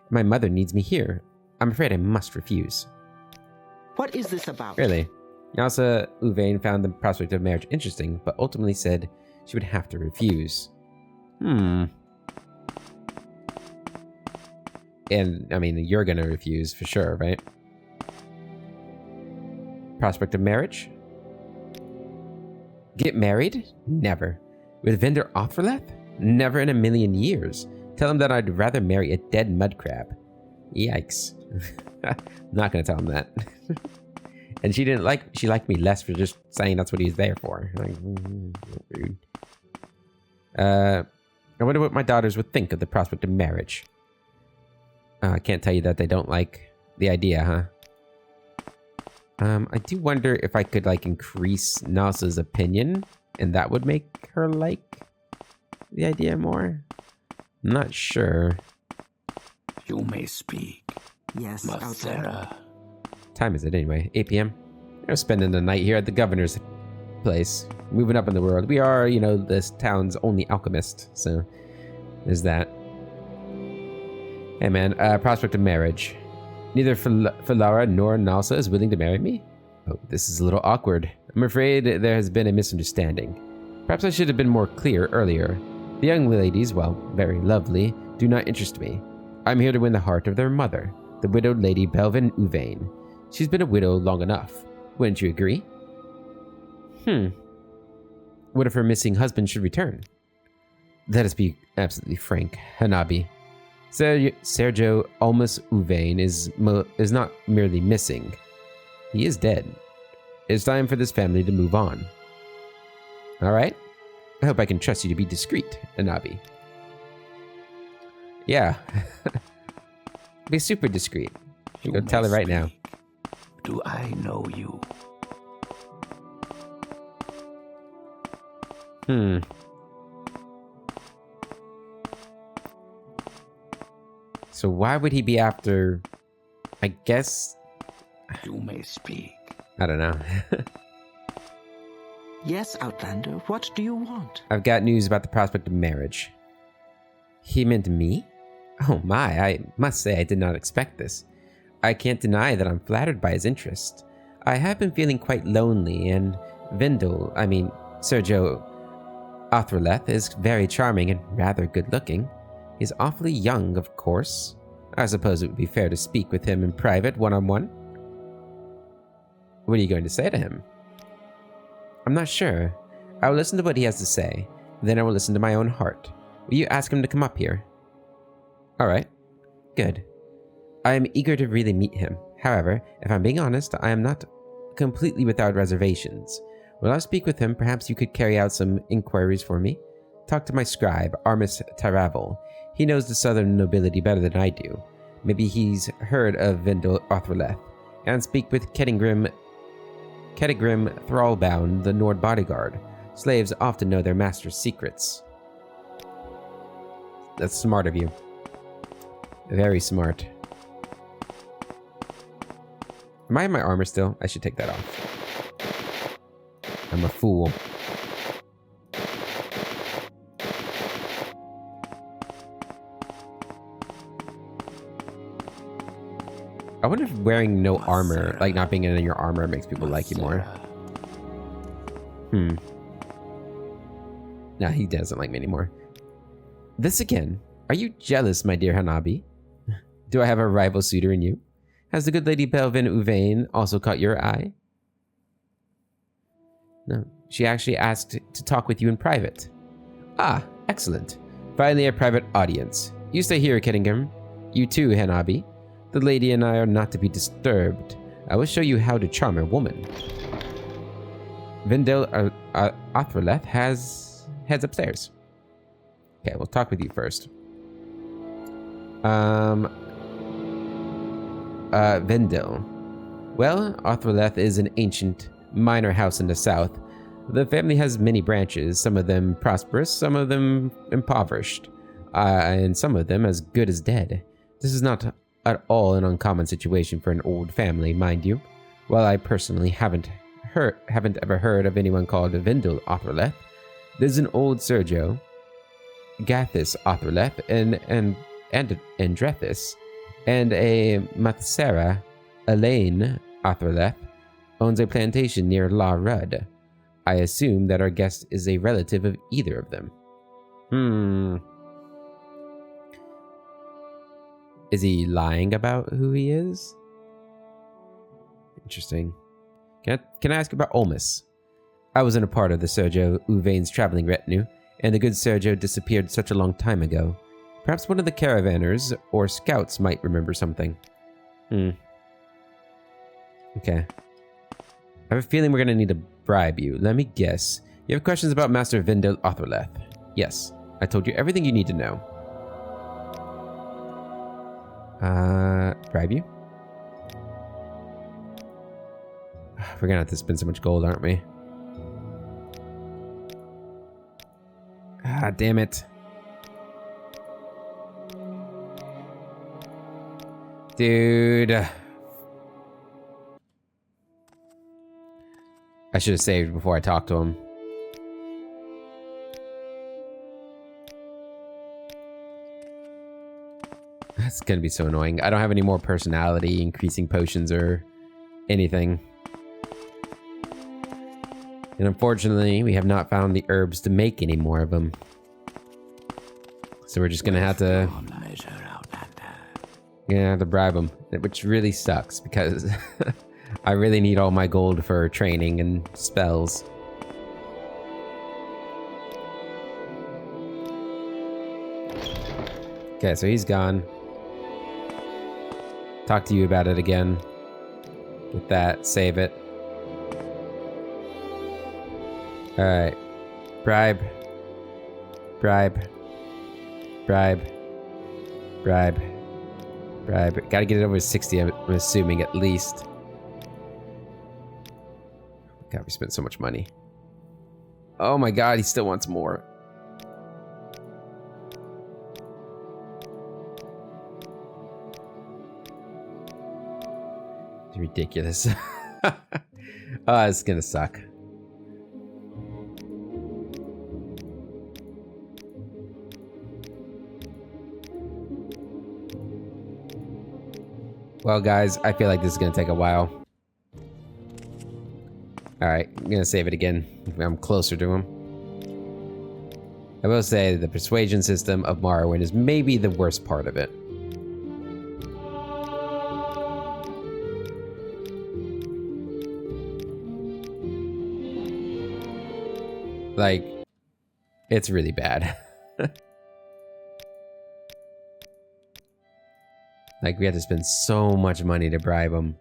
My mother needs me here. I'm afraid I must refuse. What is this about? Really? Nalsa Uvain found the prospect of marriage interesting, but ultimately said she would have to refuse. And, I mean, you're gonna refuse for sure, right? Prospect of marriage? Get married? Never. With Vendel Othreleth? Never in a million years. Tell him that I'd rather marry a dead mud crab. Yikes. I'm not gonna tell him that. And she liked me less for just saying that's what he's there for. Like, rude. I wonder what my daughters would think of the prospect of marriage. I can't tell you that they don't like the idea, huh? I do wonder if I could, like, increase Nalsa's opinion, and that would make her like the idea more. I'm not sure. You may speak. Yes, Mathera. Time is it anyway? 8 p.m. We're spending the night here at the governor's place. Moving up in the world. We are, you know, this town's only alchemist, so there's that. Hey man, prospect of marriage. Neither Falara nor Nalsa is willing to marry me? Oh, this is a little awkward. I'm afraid there has been a misunderstanding. Perhaps I should have been more clear earlier. The young ladies, while very lovely, do not interest me. I'm here to win the heart of their mother, the widowed Lady Belvin Uvain. She's been a widow long enough. Wouldn't you agree? What if her missing husband should return? Let us be absolutely frank, Hanabi. Sergio Almus Uvain is not merely missing. He is dead. It's time for this family to move on. Alright? I hope I can trust you to be discreet, Anabi. Yeah. Be super discreet. You Go tell her right now. speak. Do I know you? So why would he be after... I guess... You may speak. I don't know. Yes, Outlander, what do you want? I've got news about the prospect of marriage. He meant me? Oh my, I must say I did not expect this. I can't deny that I'm flattered by his interest. I have been feeling quite lonely, and Sergio Othreleth is very charming and rather good-looking. He's awfully young, of course. I suppose it would be fair to speak with him in private, one-on-one. What are you going to say to him? I'm not sure. I will listen to what he has to say, then I will listen to my own heart. Will you ask him to come up here? Alright. Good. I am eager to really meet him. However, if I'm being honest, I am not completely without reservations. When I speak with him, perhaps you could carry out some inquiries for me. Talk to my scribe, Armis Taravel. He knows the southern nobility better than I do. Maybe he's heard of Vendel Othreleth. And speak with Kettigrim Thrallbound, the Nord bodyguard. Slaves often know their master's secrets. That's smart of you. Very smart. Am I in my armor still? I should take that off. I'm a fool. I wonder if wearing no armor, like not being in your armor, makes people like you more. Nah, he doesn't like me anymore. This again. Are you jealous, my dear Hanabi? Do I have a rival suitor in you? Has the good lady Belvin Uvain also caught your eye? No, she actually asked to talk with you in private. Ah, excellent. Finally a private audience. You stay here, Kettingham. You too, Hanabi. The lady and I are not to be disturbed. I will show you how to charm a woman. Vendel Othreleth heads upstairs. Okay, we'll talk with you first. Vendel. Well, Othreleth is an ancient minor house in the south. The family has many branches, some of them prosperous, some of them impoverished, and some of them as good as dead. This is not at all an uncommon situation for an old family, mind you. While I personally haven't ever heard of anyone called Vendel Othreleth, there's an old Sergio, Gathis Othreleth, and Andrethis, and a Mathsera, Elaine Othreleth, owns a plantation near La Rudd. I assume that our guest is a relative of either of them. Is he lying about who he is? Interesting. Can I ask about Olmus? I wasn't a part of the Sergio Uvain's traveling retinue, and the good Sergio disappeared such a long time ago. Perhaps one of the caravanners or scouts might remember something. Okay. I have a feeling we're going to need to bribe you. Let me guess. You have questions about Master Vendel Othreleth. Yes. I told you everything you need to know. Bribe you? We're going to have to spend so much gold, aren't we? Ah, damn it. Dude. I should have saved before I talked to him. That's gonna be so annoying. I don't have any more personality increasing potions or anything. And unfortunately, we have not found the herbs to make any more of them. So we're just gonna have to... bribe him, which really sucks because I really need all my gold for training and spells. Okay, so he's gone. Talk to you about it again. Get that. Save it. Alright. Bribe. Bribe. Bribe. Bribe. Bribe. Gotta get it over 60, I'm assuming, at least. God, we spent so much money. Oh my god, he still wants more. It's ridiculous. Oh, it's gonna suck. Well, guys, I feel like this is gonna take a while. Alright, I'm gonna save it again. I'm closer to him. I will say the persuasion system of Morrowind is maybe the worst part of it. Like, it's really bad. Like, we had to spend so much money to bribe him.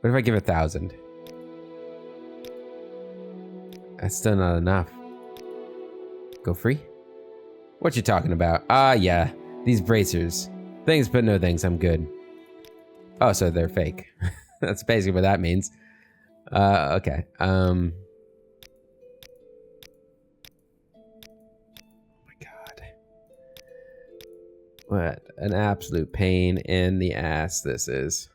What if I give 1,000? That's still not enough. Go free? What you talking about? Ah, yeah. These bracers. Thanks, but no thanks. I'm good. Oh, so they're fake. That's basically what that means. Okay. Oh my god. What an absolute pain in the ass this is.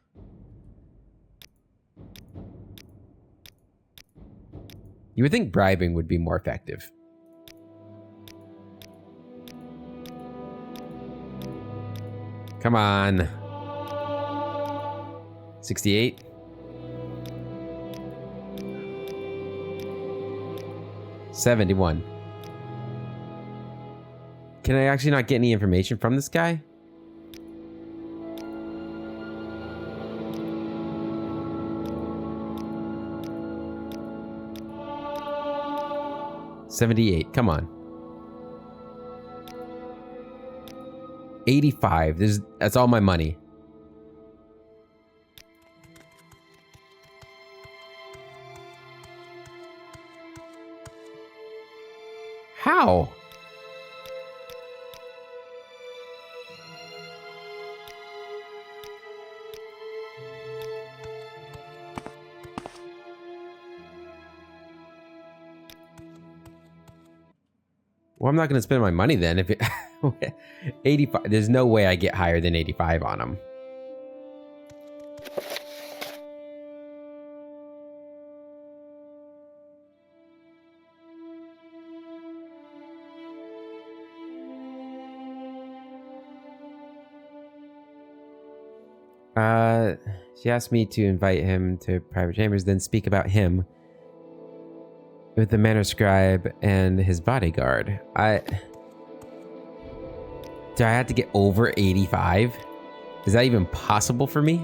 You would think bribing would be more effective. Come on. 68. $71. Can I actually not get any information from this guy? $78. Come on. 85. That's all my money. How? Well, I'm not going to spend my money then if it 85. There's no way I get higher than 85 on them. She asked me to invite him to private chambers, then speak about him with the manor scribe and his bodyguard. Do I have to get over 85? Is that even possible for me?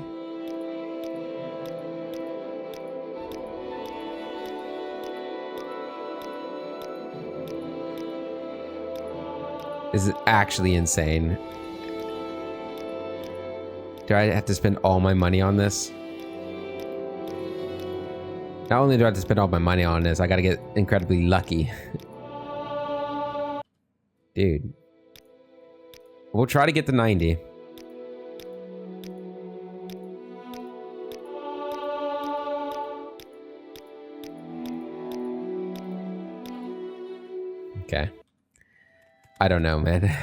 This is actually insane. Do I have to spend all my money on this? Not only do I have to spend all my money on this, I gotta get incredibly lucky. Dude. We'll try to get to 90. Okay. I don't know, man.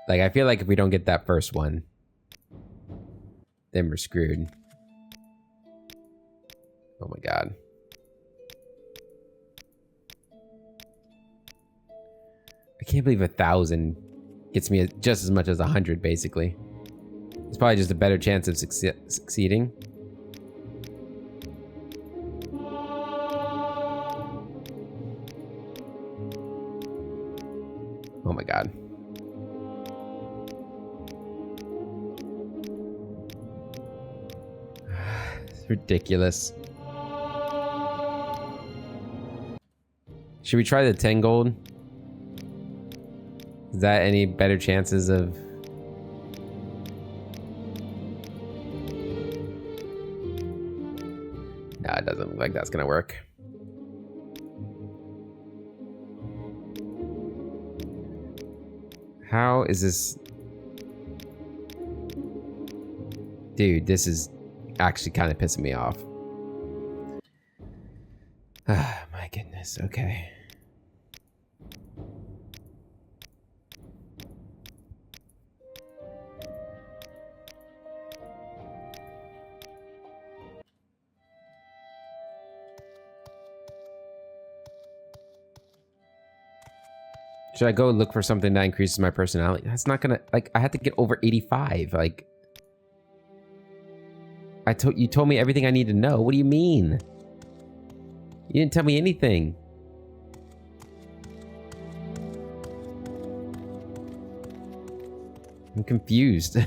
Like, I feel like if we don't get that first one, then we're screwed. Oh my god. I can't believe 1,000 gets me just as much as 100, basically. It's probably just a better chance of succeeding. Oh my god. It's ridiculous. Should we try the 10 gold? Is that any better chances of... No, it doesn't look like that's gonna work. How is this... Dude, this is actually kind of pissing me off. Ah, my goodness, okay. Should I go look for something that increases my personality? That's not gonna, like, I have to get over 85. Like, you told me everything I need to know. What do you mean? You didn't tell me anything. I'm confused.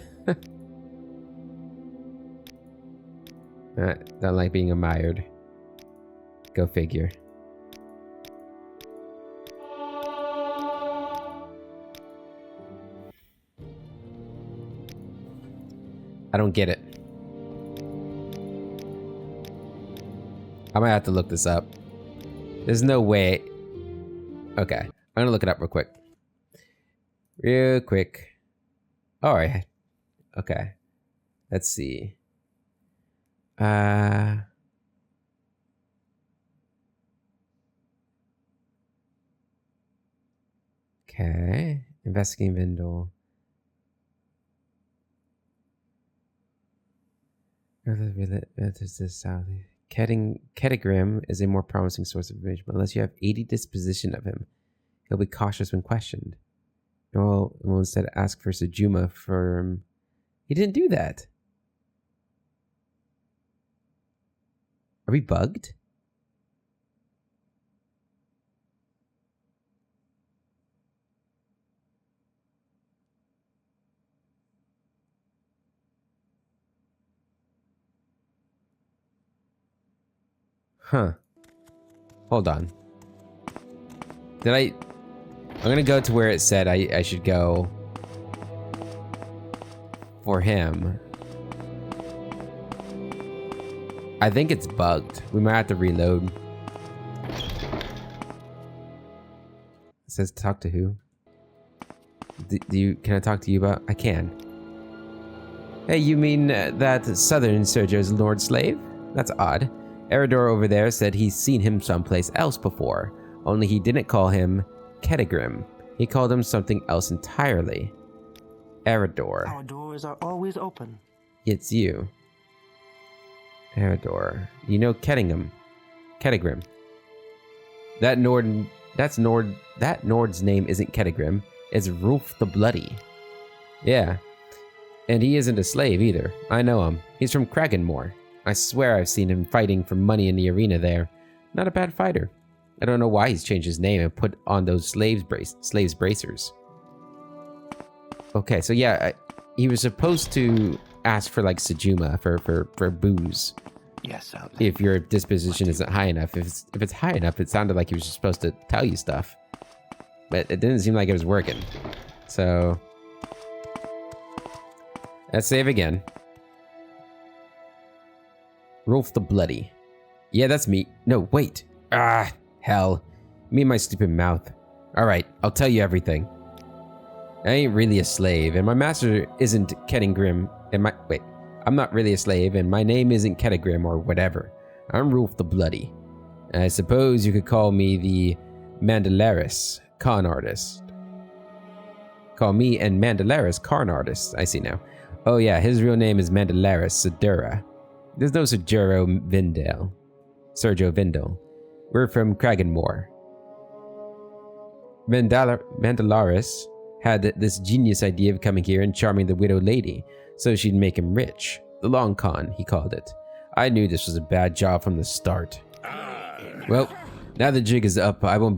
Don't like being admired. Go figure. I don't get it. I might have to look this up. There's no way. Okay, I'm gonna look it up real quick. Real quick. All right. Okay. Let's see. Okay. Investigating Vendel. Ketagram is a more promising source of information, but unless you have 80 disposition of him, he'll be cautious when questioned. We'll instead ask for Sejuma for... He didn't do that. Are we bugged? Huh. Hold on. I'm gonna go to where it said I should go for him. I think it's bugged. We might have to reload. It says talk to who? Can I talk to you about? I can. Hey, you mean that Southern Sergio's Lord Slave? That's odd. Eridor over there said he's seen him someplace else before, only he didn't call him Ketagrim. He called him something else entirely. Eridor. Our doors are always open. It's you. Eridor. You know Ketagrim. That Nord's name isn't Ketagrim. It's Rolf the Bloody. Yeah. And he isn't a slave either. I know him. He's from Kraganmore. I swear I've seen him fighting for money in the arena there. Not a bad fighter. I don't know why he's changed his name and put on those slaves bracers. Okay, so yeah, he was supposed to ask for like Sejuma for booze. Yes, Outlander. If your disposition isn't high enough. If it's high enough, it sounded like he was just supposed to tell you stuff. But it didn't seem like it was working. So let's save again. Rolf the Bloody. Yeah, that's me. No, wait. Ah, hell. Me and my stupid mouth. Alright, I'll tell you everything. I ain't really a slave, and my master isn't Ketagrim, I'm not really a slave, and my name isn't Ketagrim or whatever. I'm Rolf the Bloody. And I suppose you could call me the Mandalaris con artist. Call me and Mandalaris con artist. I see now. Oh yeah, his real name is Mandalaris Sedura. There's no Sergio Vendel. We're from Kraganmore. Mandalaris had this genius idea of coming here and charming the widow lady, so she'd make him rich. The long con, he called it. I knew this was a bad job from the start. Well, now the jig is up. I won't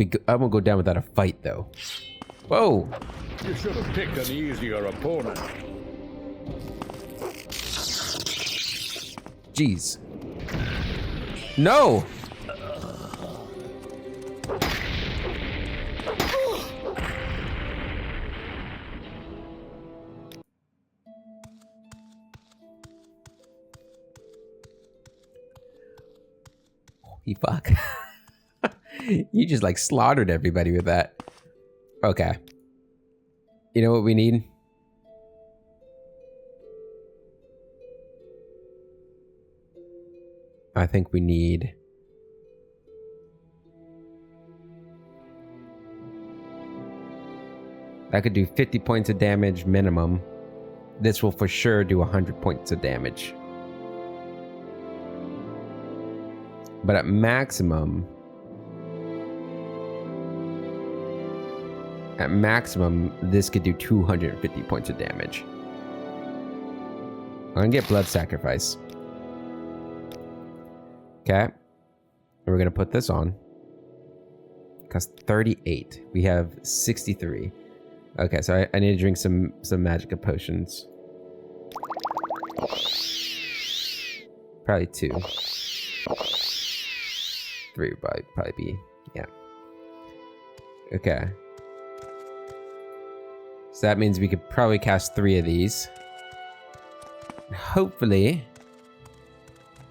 go down without a fight, though. Whoa! You should have picked an easier opponent. Jeez. No! You fuck. You just like slaughtered everybody with that. Okay. You know what we need? I think we need... I could do 50 points of damage minimum. This will for sure do 100 points of damage. But at maximum... At maximum, this could do 250 points of damage. I'm gonna get blood sacrifice. Okay. And we're gonna put this on. Costs 38. We have 63. Okay, so I need to drink some magica potions. Probably 2. 3 would probably be, yeah. Okay. So that means we could probably cast 3 of these. Hopefully,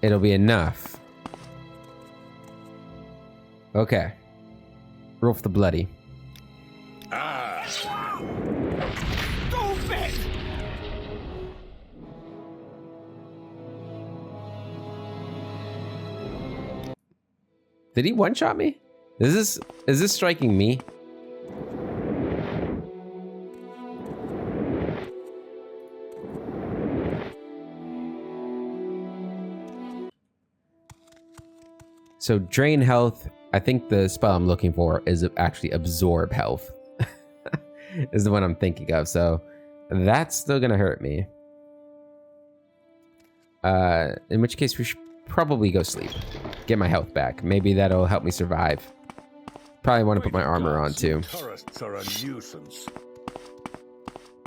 it'll be enough. Okay. Rolf the Bloody. Stupid! Did he one-shot me? Is this striking me? So drain health, I think the spell I'm looking for is actually absorb health. Is the one I'm thinking of, so that's still gonna hurt me. In which case we should probably go sleep. Get my health back. Maybe that'll help me survive. Probably want to put my armor on too. Tourists are a nuisance.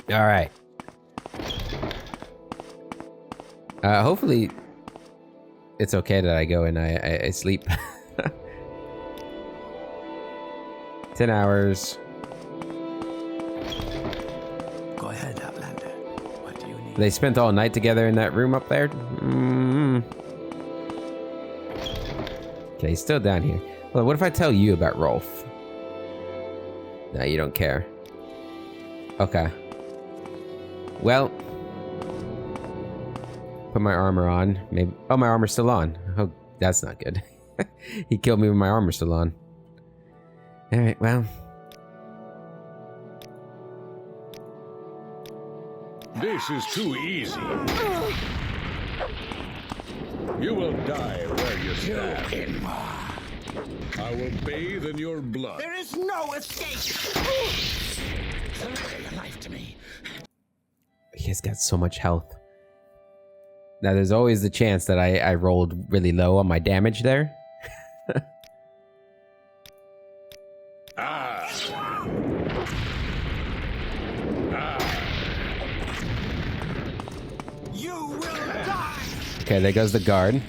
Alright. Hopefully it's okay that I go and I sleep. 10 hours. Go ahead, Outlander. What do you need? They spent all night together in that room up there. Okay, he's still down here. Well, what if I tell you about Rolf? No, you don't care. Okay. Well, put my armor on. Maybe. Oh, my armor's still on. Oh, that's not good. He killed me with my armor still on. All right. Well. This is too easy. You will die where you stand. I will bathe in your blood. There is no escape! Surrender your life to me. He's got so much health. Now, there's always the chance that I rolled really low on my damage there. You will die! Okay, there goes the guard.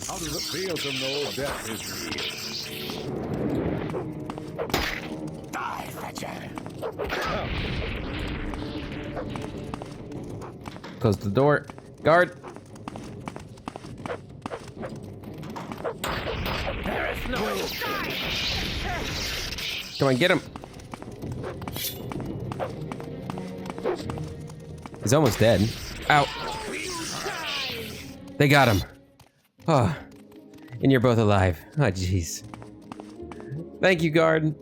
How does it feel to know death is real? Die, Fetcher! Close the door. Guard. There is no Come on, get him. He's almost dead. Ow. They got him. Oh. And you're both alive. Oh, jeez. Thank you, guard.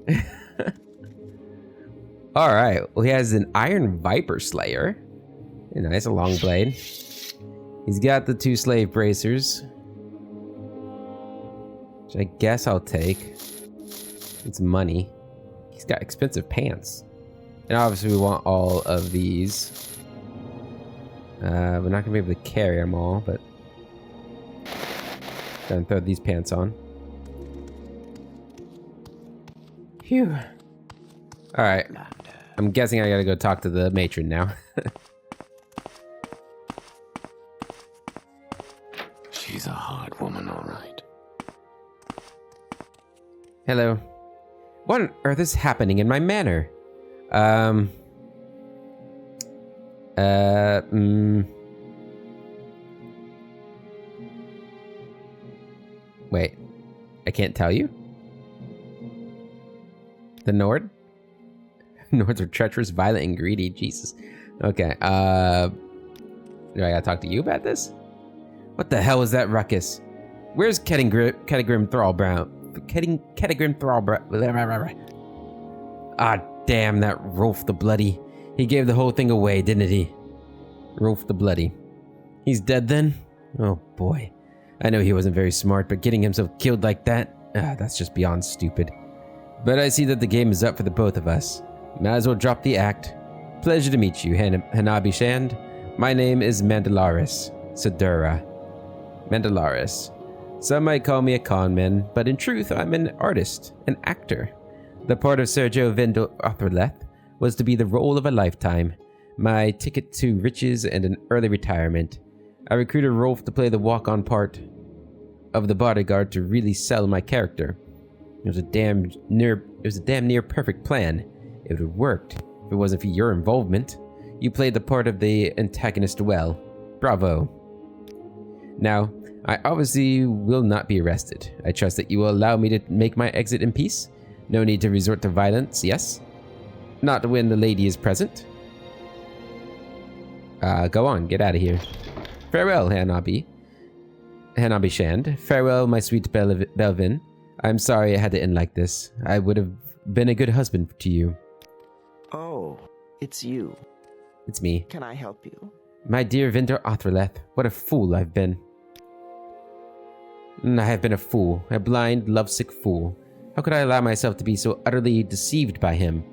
All right. Well, he has an Iron Viper Slayer. Nice, a long blade. He's got the 2 slave bracers, which I guess I'll take. It's money. He's got expensive pants. And obviously we want all of these. We're not gonna be able to carry them all, but gonna throw these pants on. Phew. All right. I'm guessing I gotta go talk to the matron now. She's a hard woman, all right. Hello. What on earth is happening in my manor? Wait. I can't tell you. The Nord? Nords are treacherous, violent, and greedy. Jesus. Okay, do I gotta talk to you about this? What the hell was that ruckus? Where's Kettigrim Thrallbrown? Kettigrim Thrallbrown. Ah, damn, that Rolf the Bloody. He gave the whole thing away, didn't he? Rolf the Bloody. He's dead then? Oh boy. I know he wasn't very smart, but getting himself killed like that, that's just beyond stupid. But I see that the game is up for the both of us. Might as well drop the act. Pleasure to meet you, Hanabi Shand. My name is Mandalaris Sedura. Mandalaris. Some might call me a con man, but in truth, I'm an artist, an actor. The part of Sergio Vendel Othreleth was to be the role of a lifetime, my ticket to riches and an early retirement. I recruited Rolf to play the walk-on part of the bodyguard to really sell my character. It was a damn near perfect plan. It would have worked if it wasn't for your involvement. You played the part of the antagonist well. Bravo. Now, I obviously will not be arrested. I trust that you will allow me to make my exit in peace. No need to resort to violence, yes? Not when the lady is present. Go on, get out of here. Farewell, Hanabi Shand. Farewell, my sweet Belvin. I'm sorry I had to end like this. I would have been a good husband to you. Oh, it's you. It's me. Can I help you? My dear Vendel Othreleth, what a fool I've been. I have been a fool, a blind, lovesick fool. How could I allow myself to be so utterly deceived by him?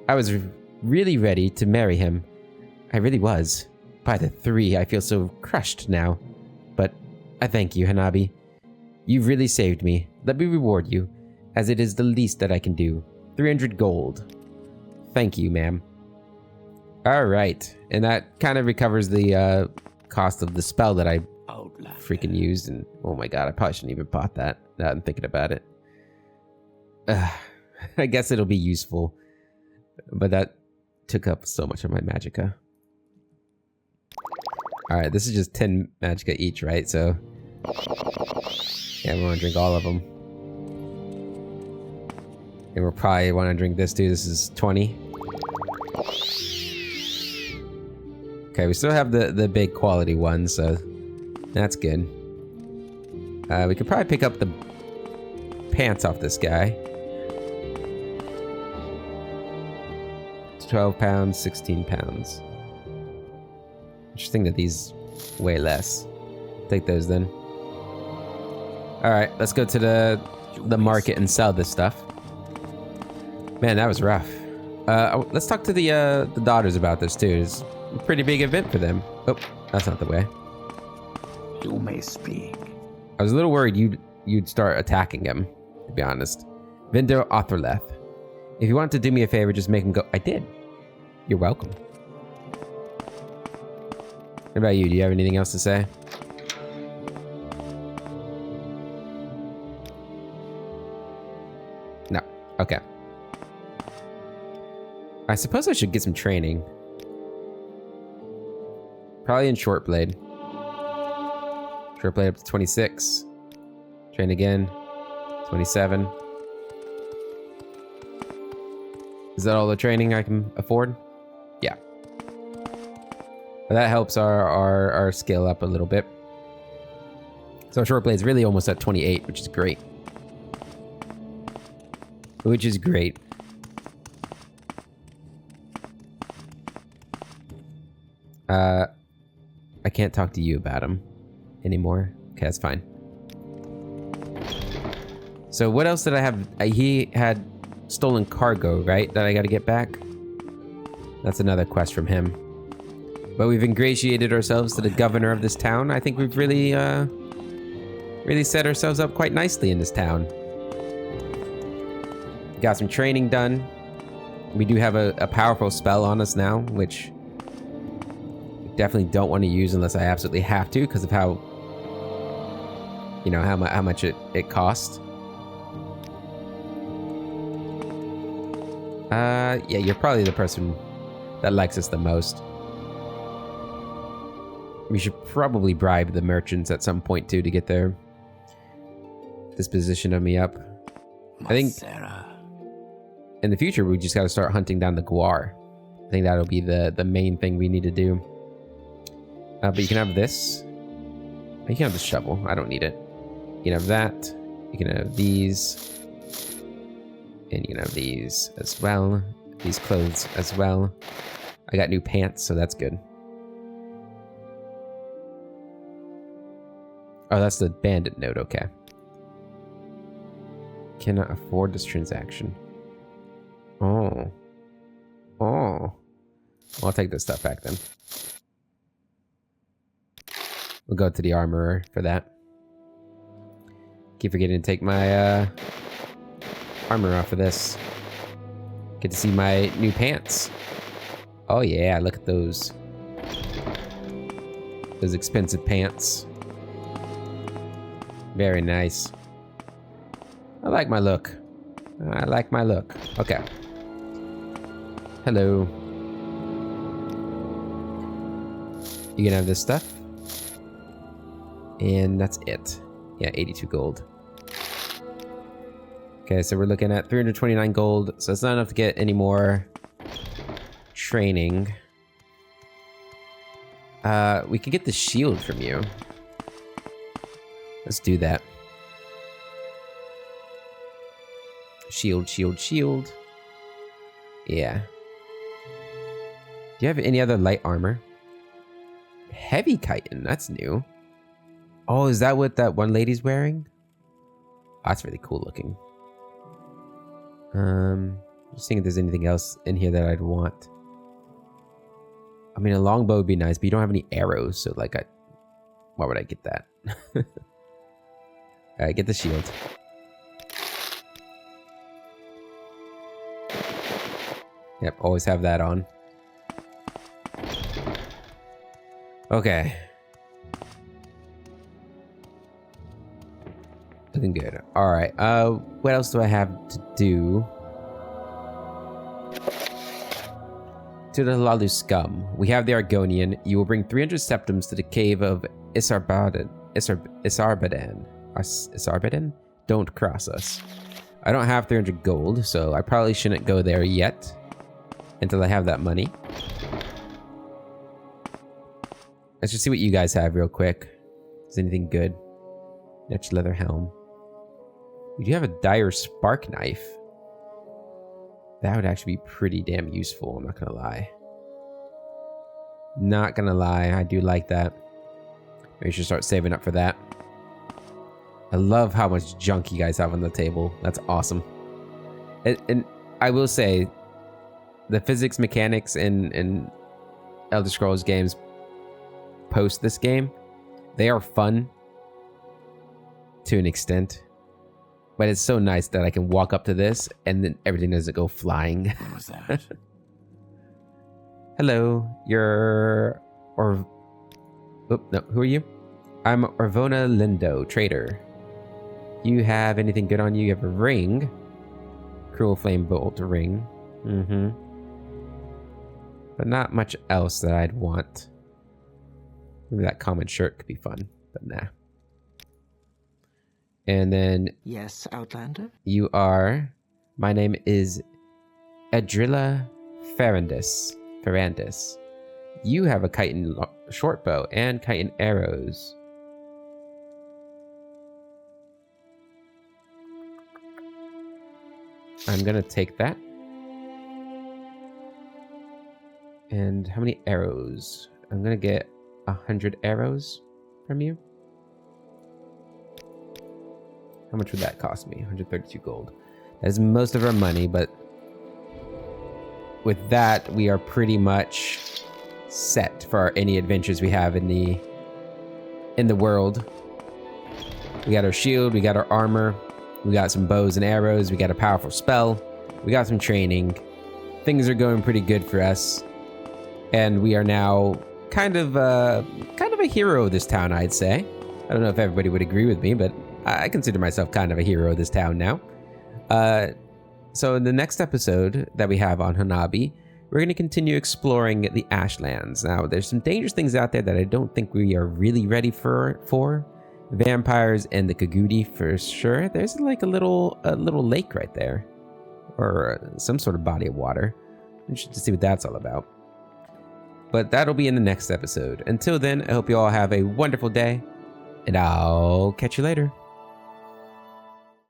I was really ready to marry him. I really was. By the three, I feel so crushed now. But I thank you, Hanabi. You've really saved me. Let me reward you, as it is the least that I can do. 300 gold. Thank you, ma'am. Alright, and that kind of recovers the cost of the spell that I freaking used, and oh my god, I probably shouldn't even bought that, now I'm thinking about it. I guess it'll be useful, but that took up so much of my magicka. Alright, this is just 10 magicka each, right? So, yeah, we want to drink all of them. And we'll probably want to drink this too. This is 20. Okay, we still have the big quality ones, so that's good. We could probably pick up the pants off this guy. 12 pounds, 16 pounds. Interesting that these weigh less. Take those then. Alright, let's go to the market and sell this stuff. Man, that was rough. Let's talk to the daughters about this too. It's a pretty big event for them. Oh, that's not the way. You may speak. I was a little worried you'd start attacking him, to be honest. Vendel Othreleth. If you want to do me a favor, just make him go. I did. You're welcome. What about you? Do you have anything else to say? No. Okay. I suppose I should get some training. Probably in short blade. Short blade up to 26. Train again. 27. Is that all the training I can afford? Yeah. But that helps our skill up a little bit. So short blade's really almost at 28, which is great. Which is great. I can't talk to you about him anymore. Okay, that's fine. So what else did I have? He had stolen cargo, right? That I gotta get back? That's another quest from him. But we've ingratiated ourselves to the governor of this town. I think we've really, really set ourselves up quite nicely in this town. Got some training done. We do have a powerful spell on us now, which I definitely don't want to use unless I absolutely have to, because of how, you know, how much it costs. Yeah, you're probably the person that likes us the most. We should probably bribe the merchants at some point too to get their this position of me up. I think Sarah. in the future, we just got to start hunting down the guar. I think that'll be the main thing we need to do. But you can have this. You can have the shovel. I don't need it. You can have that. You can have these. And you can have these as well. These clothes as well. I got new pants, so that's good. Oh, that's the bandit note. Okay. Cannot afford this transaction. Oh. Oh. I'll take this stuff back then. We'll go to the armorer for that. Keep forgetting to take my armor off of this. Get to see my new pants. Oh yeah, look at those. Those expensive pants. Very nice. I like my look. I like my look. Okay. Hello. You can have this stuff. And that's it. Yeah, 82 gold. Okay, so we're looking at 329 gold. So it's not enough to get any more training. We could get the shield from you. Let's do that. Shield, shield, shield. Yeah. Do you have any other light armor? Heavy chitin, that's new. Oh, is that what that one lady's wearing? Oh, that's really cool looking. Just seeing if there's anything else in here that I'd want. I mean, a longbow would be nice, but you don't have any arrows, so like, why would I get that? Alright, get the shield. Yep, always have that on. Okay. Looking good. Alright, what else do I have to do? To the Lalu scum. We have the Argonian. You will bring 300 septums to the cave of Isarbadan. Isarbadan? Don't cross us. I don't have 300 gold, so I probably shouldn't go there yet. Until I have that money. Let's just see what you guys have real quick. Is anything good? Netch leather helm. You do have a dire spark knife. That would actually be pretty damn useful, I'm not gonna lie. Not gonna lie, I do like that. Maybe we should start saving up for that. I love how much junk you guys have on the table. That's awesome. And I will say, the physics mechanics in Elder Scrolls games post this game, they are fun to an extent. But it's so nice that I can walk up to this and then everything doesn't go flying. What was that? Hello, you're... Oh, no, who are you? I'm Orvona Lindo, trader. You have anything good on you? You have a ring. Cruel Flame Bolt ring. Mm-hmm. But not much else that I'd want. Maybe that common shirt could be fun, but nah. And then... Yes, Outlander? You are... My name is Edrilla Ferrandis. You have a chitin short bow and chitin arrows. I'm gonna take that. And how many arrows? I'm gonna get 100 arrows from you. How much would that cost me? 132 gold. That is most of our money, but with that, we are pretty much set for any adventures we have in the world. We got our shield, we got our armor, we got some bows and arrows, we got a powerful spell, we got some training. Things are going pretty good for us. And we are now kind of a hero of this town, I'd say. I don't know if everybody would agree with me, but I consider myself kind of a hero of this town now. So in the next episode that we have on Hanabi, we're going to continue exploring the Ashlands. Now, there's some dangerous things out there that I don't think we are really ready for. vampires and the Kagudi for sure. There's like a little lake right there, or some sort of body of water. We should see what that's all about. But that'll be in the next episode. Until then, I hope you all have a wonderful day, and I'll catch you later.